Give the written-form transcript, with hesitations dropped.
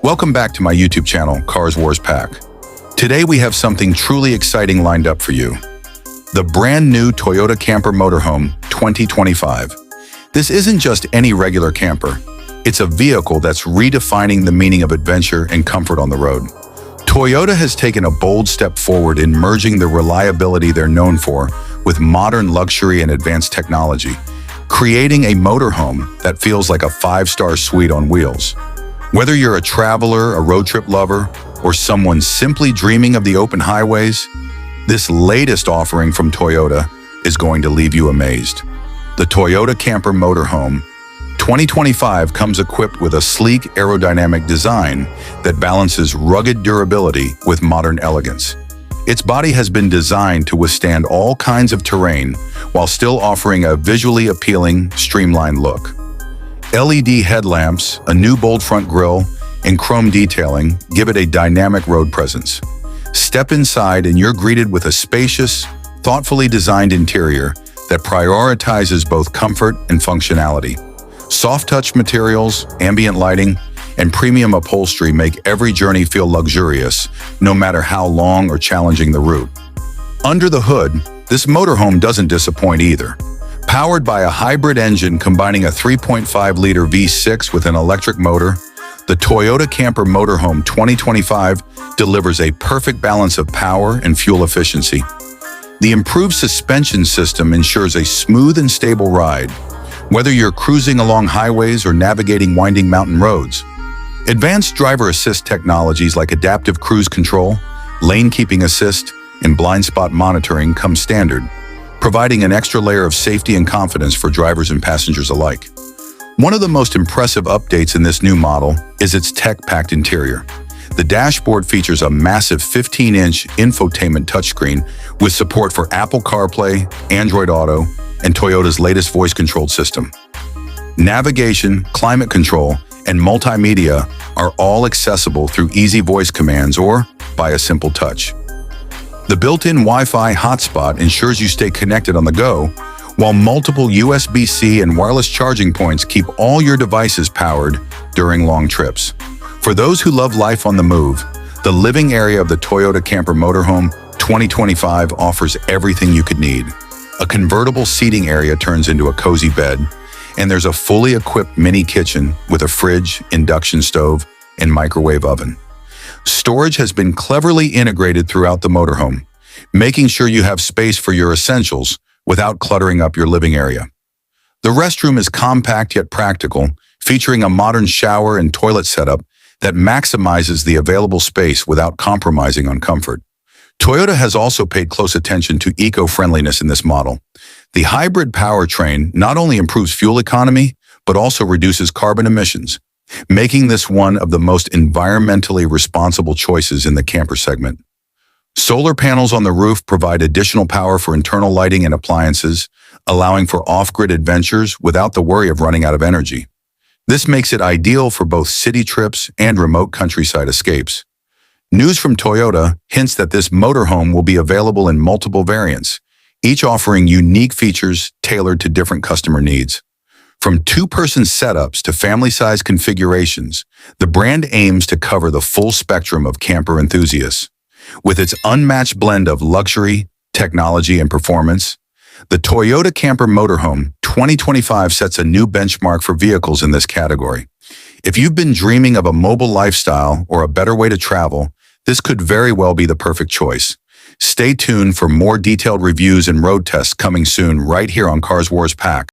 Welcome back to my YouTube channel, CARS WARS PAK. Today we have something truly exciting lined up for you. The brand new Toyota Camper Motorhome 2025. This isn't just any regular camper. It's a vehicle that's redefining the meaning of adventure and comfort on the road. Toyota has taken a bold step forward in merging the reliability they're known for with modern luxury and advanced technology, creating a motorhome that feels like a five-star suite on wheels. Whether you're a traveler, a road trip lover, or someone simply dreaming of the open highways, this latest offering from Toyota is going to leave you amazed. The Toyota Camper Motorhome 2025 comes equipped with a sleek aerodynamic design that balances rugged durability with modern elegance. Its body has been designed to withstand all kinds of terrain while still offering a visually appealing, streamlined look. LED headlamps, a new bold front grille, and chrome detailing give it a dynamic road presence. Step inside and you're greeted with a spacious, thoughtfully designed interior that prioritizes both comfort and functionality. Soft-touch materials, ambient lighting, and premium upholstery make every journey feel luxurious, no matter how long or challenging the route. Under the hood, this motorhome doesn't disappoint either. Powered by a hybrid engine combining a 3.5-liter V6 with an electric motor, the Toyota Camper Motorhome 2025 delivers a perfect balance of power and fuel efficiency. The improved suspension system ensures a smooth and stable ride, whether you're cruising along highways or navigating winding mountain roads. Advanced driver assist technologies like adaptive cruise control, lane keeping assist, and blind spot monitoring come standard, providing an extra layer of safety and confidence for drivers and passengers alike. One of the most impressive updates in this new model is its tech-packed interior. The dashboard features a massive 15-inch infotainment touchscreen with support for Apple CarPlay, Android Auto, and Toyota's latest voice-controlled system. Navigation, climate control, and multimedia are all accessible through easy voice commands or by a simple touch. The built-in Wi-Fi hotspot ensures you stay connected on the go, while multiple USB-C and wireless charging points keep all your devices powered during long trips. For those who love life on the move, the living area of the Toyota Camper Motorhome 2025 offers everything you could need. A convertible seating area turns into a cozy bed, and there's a fully equipped mini kitchen with a fridge, induction stove, and microwave oven. Storage has been cleverly integrated throughout the motorhome, making sure you have space for your essentials without cluttering up your living area. The restroom is compact yet practical, featuring a modern shower and toilet setup that maximizes the available space without compromising on comfort. Toyota has also paid close attention to eco-friendliness in this model. The hybrid powertrain not only improves fuel economy, but also reduces carbon emissions, making this one of the most environmentally responsible choices in the camper segment. Solar panels on the roof provide additional power for internal lighting and appliances, allowing for off-grid adventures without the worry of running out of energy. This makes it ideal for both city trips and remote countryside escapes. News from Toyota hints that this motorhome will be available in multiple variants, each offering unique features tailored to different customer needs. From two-person setups to family-size configurations, the brand aims to cover the full spectrum of camper enthusiasts. With its unmatched blend of luxury, technology, and performance, the Toyota Camper Motorhome 2025 sets a new benchmark for vehicles in this category. If you've been dreaming of a mobile lifestyle or a better way to travel, this could very well be the perfect choice. Stay tuned for more detailed reviews and road tests coming soon right here on CARS WARS PAK.